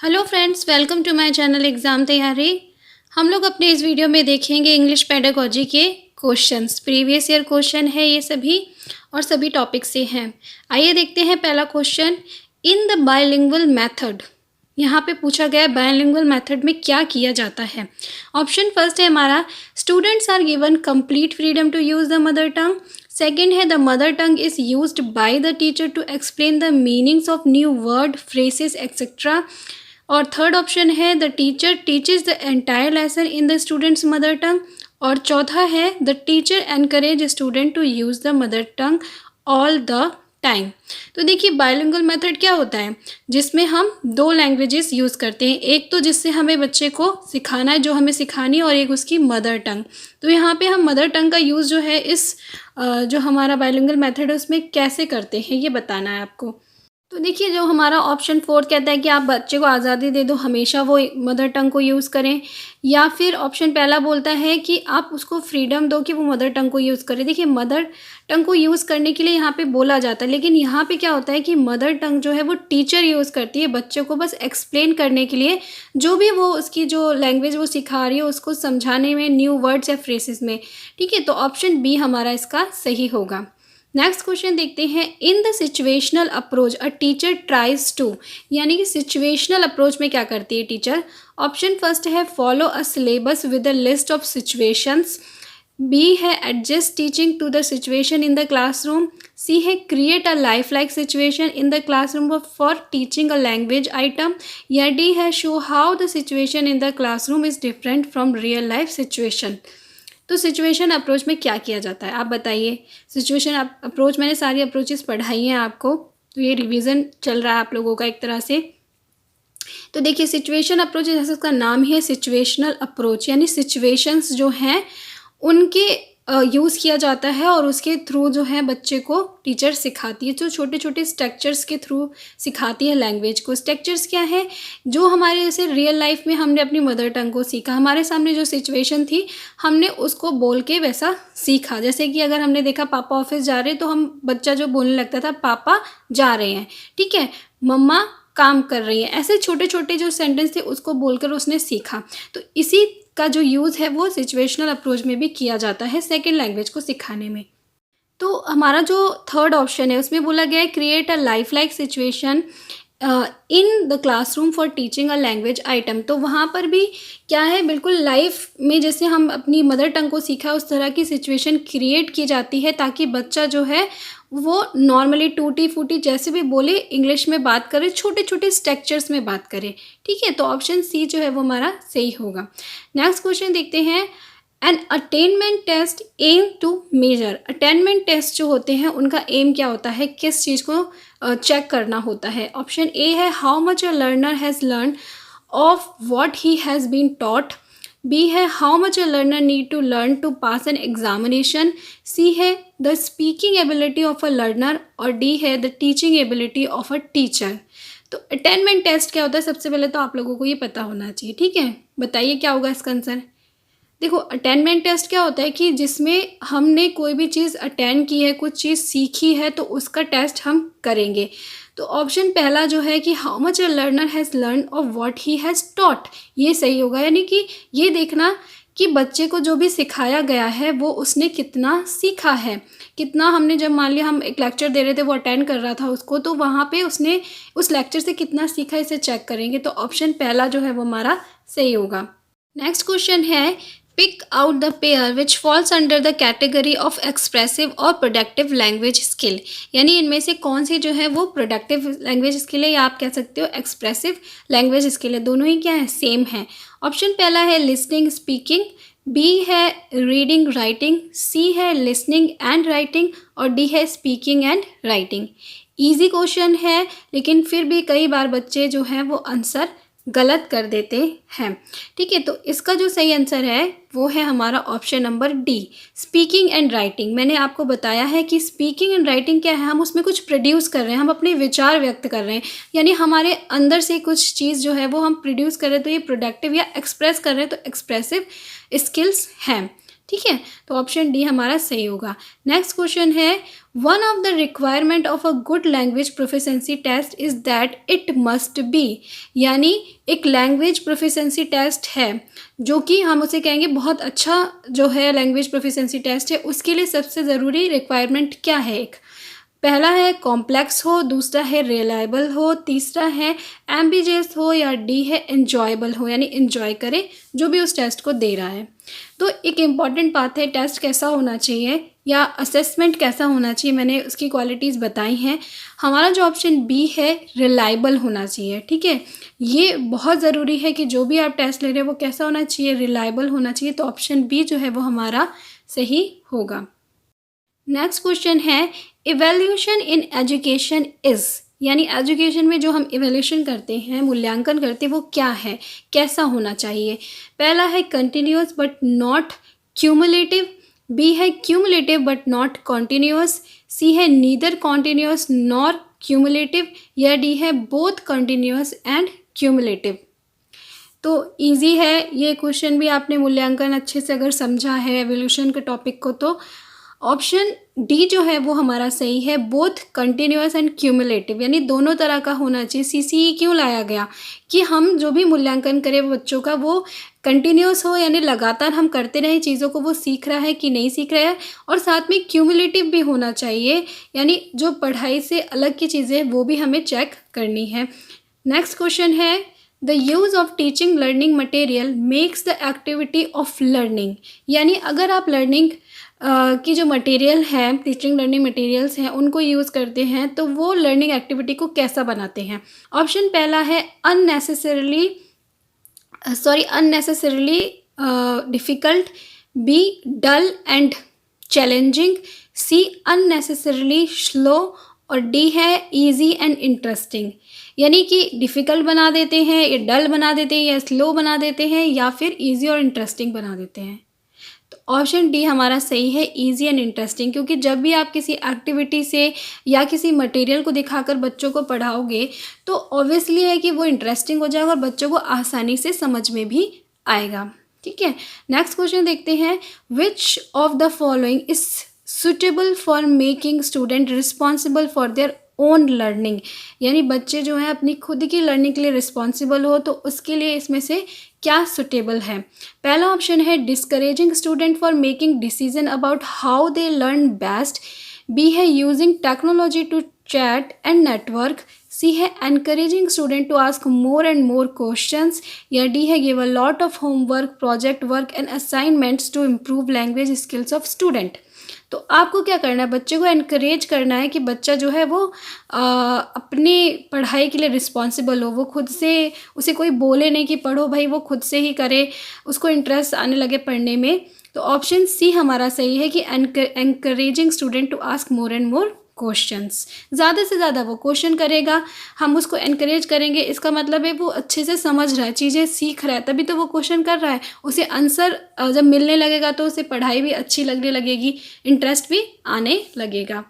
Hello friends, welcome to my channel exam तैयारी। हम लोग अपने इस वीडियो में देखेंगे इंग्लिश पेडागोजी के क्वेश्चंस। प्रीवियस ईयर क्वेश्चन है ये सभी और सभी टॉपिक से हैं। आइए देखते हैं पहला question. In the bilingual method, यहाँ पे पूछा गया है बायलिंगुअल मेथड में क्या किया जाता है। ऑप्शन फर्स्ट है हमारा, students are given complete freedom to use the mother tongue. Second है, the mother tongue is used by the teacher to explain the meanings of new word, phrases etcetera. और third option है, the teacher teaches the entire lesson in the students mother tongue. और चौथा है, the teacher encourage student to use the mother tongue all the time. तो देखिए bilingual method क्या होता है, जिसमें हम दो लैंग्वेजेस यूज़ करते हैं। एक तो जिससे हमें बच्चे को सिखाना है, जो हमें सिखानी है, और एक उसकी मदर टंग। तो यहाँ पे हम मदर टंग का यूज़ जो है इस जो हमारा बायलिंगुअल मेथड है उसमें कैसे करते हैं ये बताना है आपको। तो देखिए जो हमारा ऑप्शन फोर्थ कहता है कि आप बच्चे को आज़ादी दे दो, हमेशा वो मदर टंग को यूज़ करें। या फिर ऑप्शन पहला बोलता है कि आप उसको फ्रीडम दो कि वो मदर टंग को यूज़ करे। देखिए मदर टंग को यूज़ करने के लिए यहाँ पे बोला जाता है, लेकिन यहाँ पे क्या होता है कि मदर टंग जो है वो टीचर यूज़ करती है बच्चे को बस एक्सप्लेन करने के लिए, जो भी वो उसकी जो लैंग्वेज वो सिखा रही है उसको समझाने में, न्यू वर्ड्स या फ्रेसेस में। ठीक है, तो ऑप्शन बी हमारा इसका सही होगा। नेक्स्ट क्वेश्चन देखते हैं। In the situational approach a teacher tries to, यानी कि सिचुएशनल अप्रोच में क्या करती है टीचर। ऑप्शन फर्स्ट है, follow a syllabus with a list of situations. B है, adjust teaching to the situation in the classroom. C है, create a life like situation in the classroom for teaching a language item. या D है, show how the situation in the classroom is different from real life situation. तो situation approach में क्या किया जाता है आप बताइए। सिचुएशन अप्रोच मैंने सारी अप्रोचेस पढ़ाई हैं आपको, तो ये रिवीजन चल रहा है आप लोगों का एक तरह से। तो देखिए सिचुएशन अप्रोच जैसे उसका नाम ही है सिचुएशनल अप्रोच, यानी सिचुएशंस जो हैं उनके यूज़ किया जाता है और उसके थ्रू जो है बच्चे को टीचर सिखाती है, जो छोटे छोटे स्ट्रक्चर्स के थ्रू सिखाती है लैंग्वेज को। स्ट्रक्चर्स क्या है, जो हमारे जैसे रियल लाइफ में हमने अपनी मदर टंग को सीखा, हमारे सामने जो सिचुएशन थी हमने उसको बोल के वैसा सीखा। जैसे कि अगर हमने देखा पापा ऑफिस जा रहे हैं तो हम बच्चा जो बोलने लगता था पापा जा रहे हैं, ठीक है, मम्मा काम कर रही है, ऐसे छोटे छोटे जो सेंटेंस थे उसको बोलकर उसने सीखा। तो इसी का जो यूज़ है वो सिचुएशनल अप्रोच में भी किया जाता है सेकेंड लैंग्वेज को सिखाने में। तो हमारा जो थर्ड ऑप्शन है उसमें बोला गया है, create a life like situation in the classroom for teaching a language item. तो वहाँ पर भी क्या है, बिल्कुल लाइफ में जैसे हम अपनी मदर टंग को सीखा उस तरह की सिचुएशन क्रिएट की जाती है, ताकि बच्चा जो है वो नॉर्मली टूटी फूटी जैसे भी बोले इंग्लिश में बात करे, छोटे छोटे स्ट्रक्चर्स में बात करे। ठीक है, तो ऑप्शन सी जो है वो हमारा सही होगा। नेक्स्ट क्वेश्चन देखते हैं। An attainment test aim to measure. Attainment test जो होते हैं उनका एम क्या होता है, किस चीज़ को चेक करना होता है। ऑप्शन ए है, how much a learner has learn of what he has been taught. B है, how much a learner need to learn to pass an examination. C है, the speaking ability of a learner. और D है, the teaching ability of a teacher. तो attainment test क्या होता है, सबसे पहले तो आप लोगों को ये पता होना चाहिए। ठीक है, बताइए क्या होगा इसका आंसर। देखो अटेनमेंट टेस्ट क्या होता है कि जिसमें हमने कोई भी चीज़ अटेंड की है, कुछ चीज़ सीखी है, तो उसका टेस्ट हम करेंगे। तो ऑप्शन पहला जो है कि how much a learner has learn of what he has taught, ये सही होगा। यानी कि ये देखना कि बच्चे को जो भी सिखाया गया है वो उसने कितना सीखा है, कितना हमने, जब मान लिया हम एक लेक्चर दे रहे थे वो अटेंड कर रहा था उसको, तो वहाँ पे उसने उस लेक्चर से कितना सीखा इसे चेक करेंगे। तो ऑप्शन पहला जो है वो हमारा सही होगा। नेक्स्ट क्वेश्चन है, pick out the pair which falls under the category of expressive और प्रोडक्टिव लैंग्वेज स्किल। यानी इनमें से कौन सी जो है वो प्रोडक्टिव लैंग्वेज स्किल है या आप कह सकते हो एक्सप्रेसिव लैंग्वेज स्किल है, दोनों ही क्या है, सेम है। ऑप्शन पहला है लिसनिंग स्पीकिंग, बी है रीडिंग राइटिंग, सी है लिसनिंग एंड राइटिंग, और डी है speaking and writing. Easy question है लेकिन फिर भी कई बार बच्चे जो हैं वो आंसर गलत कर देते हैं। ठीक है, तो इसका जो सही आंसर है वो है हमारा option number D, speaking and writing. मैंने आपको बताया है कि स्पीकिंग एंड राइटिंग क्या है, हम उसमें कुछ प्रोड्यूस कर रहे हैं, हम अपने विचार व्यक्त कर रहे हैं, यानी हमारे अंदर से कुछ चीज़ जो है वो हम प्रोड्यूस कर रहे हैं, तो ये प्रोडक्टिव या एक्सप्रेस कर रहे हैं, तो एक्सप्रेसिव स्किल्स हैं। ठीक है, तो ऑप्शन डी हमारा सही होगा। नेक्स्ट क्वेश्चन है, one of the requirement of a good language proficiency test is that it must be, यानी एक लैंग्वेज प्रोफिशिएंसी टेस्ट है जो कि हम उसे कहेंगे बहुत अच्छा जो है लैंग्वेज प्रोफिशिएंसी टेस्ट है, उसके लिए सबसे ज़रूरी रिक्वायरमेंट क्या है? एक पहला है कॉम्प्लेक्स हो, दूसरा है रिलायबल हो, तीसरा है एम्बिजियस हो, या डी है एन्जॉयबल हो, यानी एन्जॉय करे जो भी उस टेस्ट को दे रहा है। तो एक इम्पॉर्टेंट बात है टेस्ट कैसा होना चाहिए या असेसमेंट कैसा होना चाहिए, मैंने उसकी क्वालिटीज़ बताई हैं। हमारा जो ऑप्शन बी है रिलायबल होना चाहिए। ठीक है, ये बहुत ज़रूरी है कि जो भी आप टेस्ट ले रहे हैं वो कैसा होना चाहिए, रिलायबल होना चाहिए। तो ऑप्शन बी जो है वो हमारा सही होगा। नेक्स्ट क्वेश्चन है, इवैल्यूएशन इन एजुकेशन इज़, यानी एजुकेशन में जो हम इवैल्यूएशन करते हैं, मूल्यांकन करते हैं, वो क्या है, कैसा होना चाहिए? पहला है continuous but not cumulative, B है cumulative but not continuous, C है नीदर कॉन्टिन्यूअस नॉर क्यूमुलेटिव, या डी है बोथ कॉन्टिन्यूअस एंड क्यूमुलेटिव। तो इजी है ये क्वेश्चन भी, आपने मूल्यांकन अच्छे से अगर समझा है एवोल्यूशन के टॉपिक को, तो ऑप्शन डी जो है वो हमारा सही है, बोथ कंटिन्यूअस एंड क्यूमुलेटिव, यानी दोनों तरह का होना चाहिए। सीसीई क्यों लाया गया कि हम जो भी मूल्यांकन करें बच्चों का वो कंटिन्यूअस हो, यानी लगातार हम करते रहें चीज़ों को, वो सीख रहा है कि नहीं सीख रहा है, और साथ में क्यूमुलेटिव भी होना चाहिए, यानी जो पढ़ाई से अलग की चीज़ें वो भी हमें चेक करनी है। नेक्स्ट क्वेश्चन है, the use of teaching learning material makes the activity of learning, यानी अगर आप लर्निंग की जो मटेरियल है, टीचिंग लर्निंग मटेरियल्स हैं, उनको यूज़ करते हैं तो वो लर्निंग एक्टिविटी को कैसा बनाते हैं? ऑप्शन पहला है unnecessarily difficult, B dull and challenging, C unnecessarily slow, और डी है ईजी एंड इंटरेस्टिंग, यानी कि डिफ़िकल्ट बना देते हैं, या डल बना देते हैं, या स्लो बना देते हैं, या फिर ईजी और इंटरेस्टिंग बना देते हैं। तो ऑप्शन डी हमारा सही है, ईजी एंड इंटरेस्टिंग, क्योंकि जब भी आप किसी एक्टिविटी से या किसी मटेरियल को दिखाकर बच्चों को पढ़ाओगे तो ऑब्वियसली है कि वो इंटरेस्टिंग हो जाएगा और बच्चों को आसानी से समझ में भी आएगा। ठीक है, नेक्स्ट क्वेश्चन देखते हैं, which of the following is suitable for making student responsible for their own learning, यानी बच्चे जो हैं अपनी खुद की लर्निंग के लिए रिस्पॉन्सिबल हो, तो उसके लिए इसमें से क्या सुटेबल है? पहला ऑप्शन है discouraging student for making decision about how they learn best, B है using technology to chat and network, C है encouraging student to ask more and more questions, या डी है give a lot of homework, project work and assignments to improve language skills of student. तो आपको क्या करना है, बच्चे को एनकरेज करना है कि बच्चा जो है वो अपनी पढ़ाई के लिए रिस्पॉन्सिबल हो, वो खुद से, उसे कोई बोले नहीं कि पढ़ो भाई, वो खुद से ही करे, उसको इंटरेस्ट आने लगे पढ़ने में। तो ऑप्शन सी हमारा सही है कि encouraging student to ask more and more questions, ज़्यादा से ज़्यादा वो क्वेश्चन करेगा, हम उसको एनकरेज करेंगे, इसका मतलब है वो अच्छे से समझ रहा है, चीज़ें सीख रहा है, तभी तो वो क्वेश्चन कर रहा है। उसे आंसर जब मिलने लगेगा तो उसे पढ़ाई भी अच्छी लगने लगेगी, इंटरेस्ट भी आने लगेगा।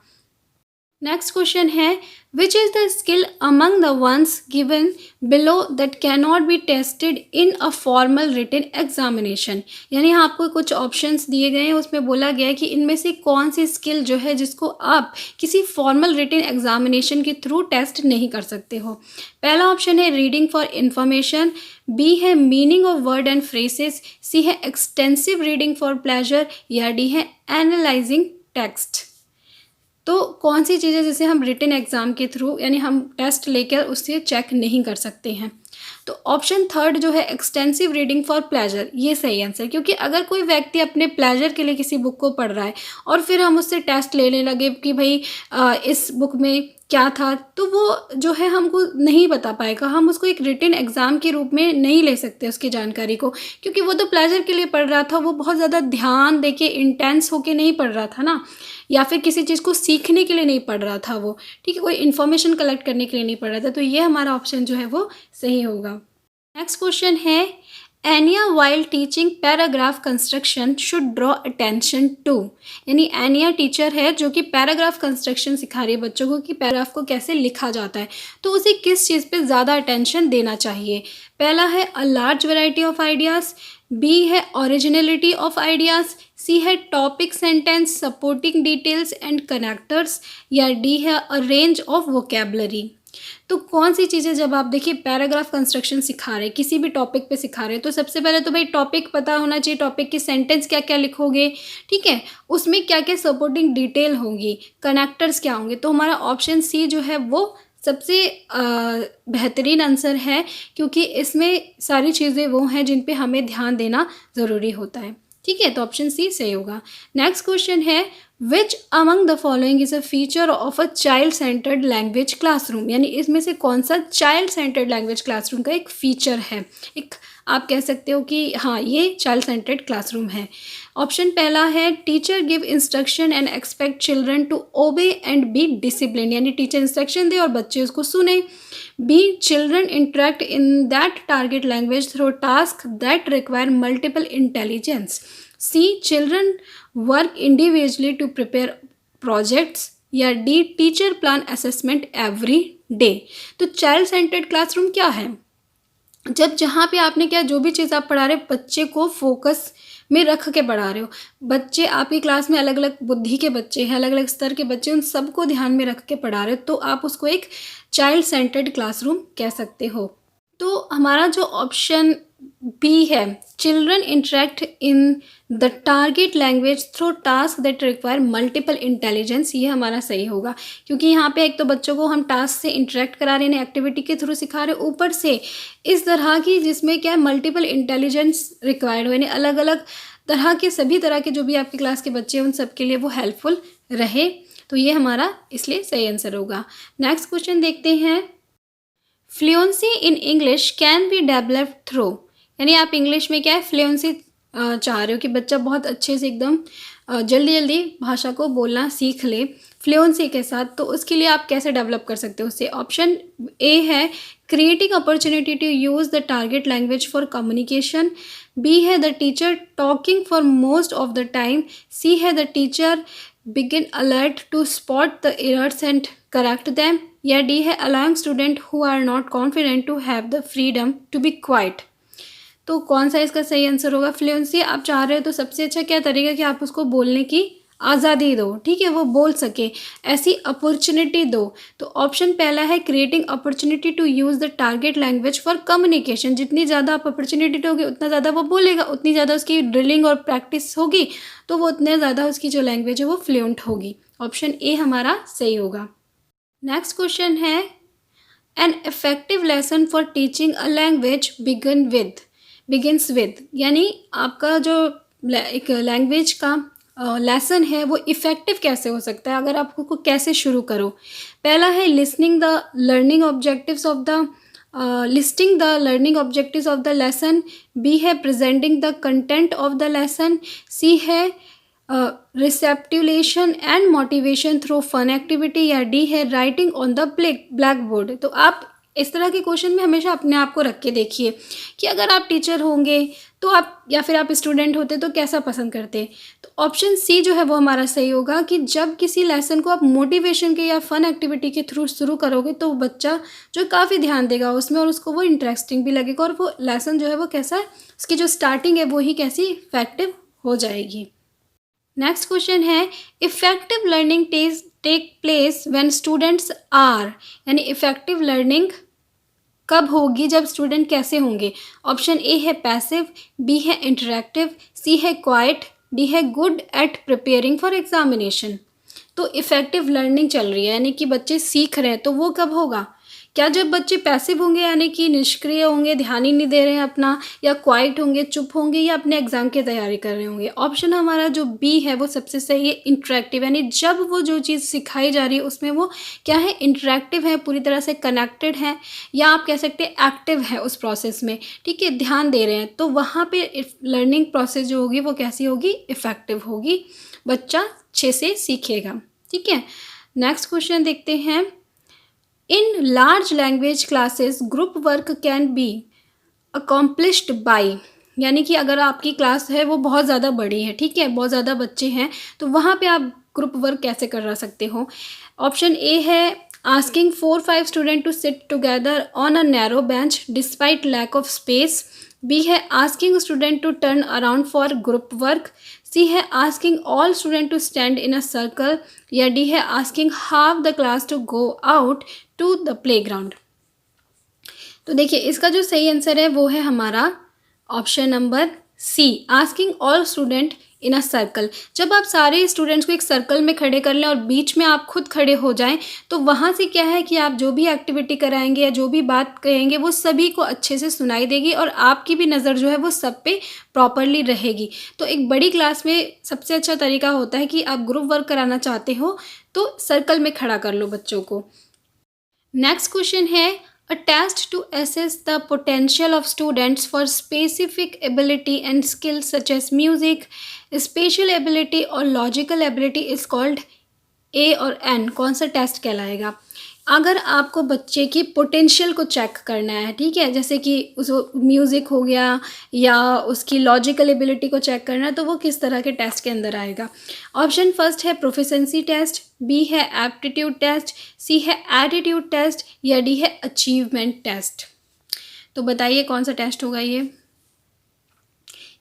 नेक्स्ट क्वेश्चन है, which is the skill among the ones given below that can not be tested in a formal written examination, यानी आपको कुछ ऑप्शंस दिए गए हैं, उसमें बोला गया है कि इनमें से कौन सी स्किल जो है जिसको आप किसी फॉर्मल रिटन एग्जामिनेशन के थ्रू टेस्ट नहीं कर सकते हो। पहला ऑप्शन है रीडिंग फॉर इंफॉर्मेशन, बी है meaning of word and phrases, C है एक्सटेंसिव रीडिंग फॉर प्लेजर, या डी है एनालाइजिंग टेक्स्ट। तो कौन सी चीज़ें जिसे हम रिटन एग्ज़ाम के थ्रू, यानी हम टेस्ट लेकर उससे चेक नहीं कर सकते हैं? तो ऑप्शन थर्ड जो है एक्सटेंसिव रीडिंग फॉर प्लेजर, ये सही आंसर, क्योंकि अगर कोई व्यक्ति अपने प्लेजर के लिए किसी बुक को पढ़ रहा है और फिर हम उससे टेस्ट लेने लगे कि भाई इस बुक में क्या था, तो वो जो है हमको नहीं बता पाएगा, हम उसको एक रिटन एग्ज़ाम के रूप में नहीं ले सकते उसकी जानकारी को, क्योंकि वो तो प्लेजर के लिए पढ़ रहा था, वो बहुत ज़्यादा ध्यान देके इंटेंस होके नहीं पढ़ रहा था ना, या फिर किसी चीज़ को सीखने के लिए नहीं पढ़ रहा था वो, ठीक है, कोई इन्फॉर्मेशन कलेक्ट करने के लिए नहीं पढ़ रहा था। तो ये हमारा ऑप्शन जो है वो सही होगा। नेक्स्ट क्वेश्चन है, Ania while teaching paragraph construction should draw attention to, यानी एनिया टीचर है जो कि पैराग्राफ कंस्ट्रक्शन सिखा रही है बच्चों को कि पैराग्राफ को कैसे लिखा जाता है, तो उसे किस चीज़ पे ज़्यादा अटेंशन देना चाहिए? पहला है a large variety of ideas, B है ओरिजिनलिटी ऑफ आइडियाज़, सी है topic sentence supporting details and connectors, या डी है अ रेंज ऑफ वोकेबलरी। तो कौन सी चीज़ें, जब आप देखिए पैराग्राफ कंस्ट्रक्शन सिखा रहे हैं, किसी भी टॉपिक पे सिखा रहे हैं, तो सबसे पहले तो भाई टॉपिक पता होना चाहिए, टॉपिक की सेंटेंस क्या क्या लिखोगे, ठीक है, उसमें क्या क्या सपोर्टिंग डिटेल होंगी, कनेक्टर्स क्या होंगे। तो हमारा ऑप्शन सी जो है वो सबसे बेहतरीन आंसर है, क्योंकि इसमें सारी चीज़ें वो हैं जिन पे हमें ध्यान देना ज़रूरी होता है, ठीक है। तो ऑप्शन सी सही होगा। नेक्स्ट क्वेश्चन है which among the following is a feature of a child centred language classroom, यानी इसमें से कौन सा चाइल्ड सेंटर्ड लैंग्वेज क्लासरूम का एक फीचर है, एक आप कह सकते हो कि हाँ ये चाइल्ड सेंटर्ड क्लासरूम है। ऑप्शन पहला है teacher give instruction and expect children to obey and be discipline, यानी टीचर इंस्ट्रक्शन दे और बच्चे उसको सुने। B children interact in that target language through task that require multiple intelligence. C children work individually to prepare projects, या D teacher plan assessment every day. तो child centred classroom क्या है, जब जहाँ पे आपने क्या जो भी चीज़ आप पढ़ा रहे हो बच्चे को फोकस में रख के पढ़ा रहे हो। बच्चे आपकी क्लास में अलग अलग बुद्धि के बच्चे हैं, अलग अलग स्तर के बच्चे, उन सबको ध्यान में रख के पढ़ा रहे हो, तो आप उसको एक चाइल्ड सेंटर्ड क्लासरूम कह सकते हो। तो हमारा जो ऑप्शन बी है children interact in the target language through task that require multiple intelligence, ये हमारा सही होगा, क्योंकि यहाँ पे एक तो बच्चों को हम टास्क से इंटरेक्ट करा रहे हैं, एक्टिविटी के थ्रू सिखा रहे हैं, ऊपर से इस तरह की जिसमें क्या है मल्टीपल इंटेलिजेंस रिक्वायर्ड हो, यानी अलग अलग तरह के सभी तरह के जो भी आपकी क्लास के बच्चे हैं उन सब के लिए वो हेल्पफुल रहे। तो ये हमारा इसलिए सही आंसर होगा। नेक्स्ट क्वेश्चन देखते हैं fluency in English can be developed through, यानी आप इंग्लिश में क्या है फ्लुएंसी चाह रहे हो कि बच्चा बहुत अच्छे से एकदम जल्दी जल्दी भाषा को बोलना सीख ले फ्लुएंसी के साथ, तो उसके लिए आप कैसे डेवलप कर सकते हो उससे। ऑप्शन ए है creating opportunity to use the target language for communication, B है the teacher talking for most of the time, C है the teacher begin alert to spot the errors and correct them, या D है allowing student who are not confident to have the freedom to be quiet. तो कौन सा इसका सही answer होगा। Fluency आप चाह रहे हो तो सबसे अच्छा क्या तरीका कि आप उसको बोलने की आज़ादी दो, ठीक है, वो बोल सके, ऐसी अपॉर्चुनिटी दो। तो ऑप्शन पहला है creating opportunity to use the target language for communication, जितनी ज़्यादा आप अपॉर्चुनिटी दोगे उतना ज़्यादा वो बोलेगा, उतनी ज़्यादा उसकी ड्रिलिंग और प्रैक्टिस होगी, तो वो उतने ज़्यादा उसकी जो लैंग्वेज है वो फ्लुएंट होगी। ऑप्शन ए हमारा सही होगा। नेक्स्ट क्वेश्चन है an effective lesson for teaching a language begins with, यानी आपका जो एक लैंग्वेज का लेसन है वो इफ़ेक्टिव कैसे हो सकता है, अगर आप उसको कैसे शुरू करो। पहला है listing the learning objectives of the lesson, B है presenting the content of the lesson, C है recapitulation and motivation through fun activity, या डी है writing on the black board. तो आप इस तरह के क्वेश्चन में हमेशा अपने आप को रख के देखिए कि अगर आप टीचर होंगे तो आप या फिर आप स्टूडेंट होते तो कैसा पसंद करते। तो ऑप्शन सी जो है वो हमारा सही होगा कि जब किसी लेसन को आप मोटिवेशन के या फन एक्टिविटी के थ्रू शुरू करोगे तो बच्चा जो काफ़ी ध्यान देगा उसमें और उसको वो इंटरेस्टिंग भी लगेगा और वो लेसन जो है वो कैसा उसकी जो स्टार्टिंग है वो ही कैसी इफेक्टिव हो जाएगी। नेक्स्ट क्वेश्चन है effective learning take place when students are, यानी इफेक्टिव लर्निंग कब होगी, जब स्टूडेंट कैसे होंगे। ऑप्शन ए है पैसिव, बी है इंटरेक्टिव, सी है क्वाइट, डी है good at preparing for examination. तो इफेक्टिव लर्निंग चल रही है यानी कि बच्चे सीख रहे हैं, तो वो कब होगा, क्या जब बच्चे पैसिव होंगे यानी कि निष्क्रिय होंगे, ध्यान ही नहीं दे रहे हैं अपना, या क्वाइट होंगे, चुप होंगे, या अपने एग्जाम की तैयारी कर रहे होंगे। ऑप्शन हमारा जो बी है वो सबसे सही है, इंटरेक्टिव, यानी जब वो जो चीज़ सिखाई जा रही है उसमें वो क्या है, इंटरेक्टिव है, पूरी तरह से कनेक्टेड है, या आप कह सकते हैं एक्टिव है उस प्रोसेस में, ठीक है, ध्यान दे रहे हैं, तो वहाँ पे लर्निंग प्रोसेस जो होगी वो कैसी होगी, इफेक्टिव होगी, बच्चा अच्छे से सीखेगा। ठीक है, नेक्स्ट क्वेश्चन देखते हैं। In large language classes group work can be accomplished by, यानी कि अगर आपकी क्लास है वो बहुत ज़्यादा बड़ी है, ठीक है, बहुत ज़्यादा बच्चे हैं, तो वहाँ पे आप ग्रुप वर्क कैसे कर सकते हो। ऑप्शन ए है asking 4-5 student to sit together on a narrow bench despite lack of space, B है asking student to turn around for group work, C है asking all student to stand in a circle, या D है asking half the class to go out to the playground. तो देखिए इसका जो सही answer है वो है हमारा option number C, asking all student in a circle. जब आप सारे स्टूडेंट्स को एक सर्कल में खड़े कर लें और बीच में आप खुद खड़े हो जाएं, तो वहाँ से क्या है कि आप जो भी एक्टिविटी कराएंगे या जो भी बात कहेंगे वो सभी को अच्छे से सुनाई देगी और आपकी भी नज़र जो है वो सब पे प्रॉपरली रहेगी। तो एक बड़ी क्लास में सबसे अच्छा तरीका होता है कि आप ग्रुप वर्क कराना चाहते हो तो सर्कल में खड़ा कर लो बच्चों को। नेक्स्ट क्वेश्चन है a test to assess the potential of students for specific ability and skills such as music, spatial ability or logical ability is called A और N। कौन सा टेस्ट कहलाएगा? अगर आपको बच्चे की पोटेंशियल को चेक करना है, ठीक है, जैसे कि उस म्यूज़िक हो गया या उसकी लॉजिकल एबिलिटी को चेक करना है, तो वो किस तरह के टेस्ट के अंदर आएगा? ऑप्शन फर्स्ट है प्रोफिशेंसी टेस्ट, बी है एप्टीट्यूड टेस्ट, सी है एटीट्यूड टेस्ट, या डी है अचीवमेंट टेस्ट। तो बताइए कौन सा टेस्ट होगा ये?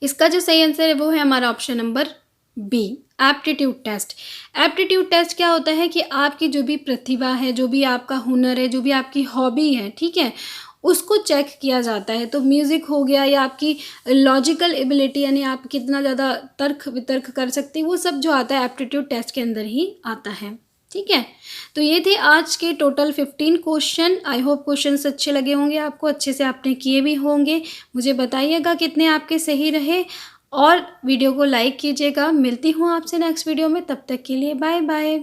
इसका जो सही आंसर है वो है हमारा option number B, aptitude test. Aptitude test क्या होता है कि आपकी जो भी प्रतिभा है, जो भी आपका हुनर है, जो भी आपकी हॉबी है, ठीक है, उसको चेक किया जाता है। तो म्यूज़िक हो गया या आपकी लॉजिकल एबिलिटी, यानी आप कितना ज़्यादा तर्क वितर्क कर सकते हैं, वो सब जो आता है एप्टीट्यूड टेस्ट के अंदर ही आता है, ठीक है। तो ये थे आज के total 15 question. I hope questions अच्छे लगे होंगे आपको, अच्छे से आपने किए भी होंगे। मुझे बताइएगा कितने आपके सही रहे और वीडियो को लाइक कीजिएगा। मिलती हूँ आपसे नेक्स्ट वीडियो में, तब तक के लिए बाय बाय।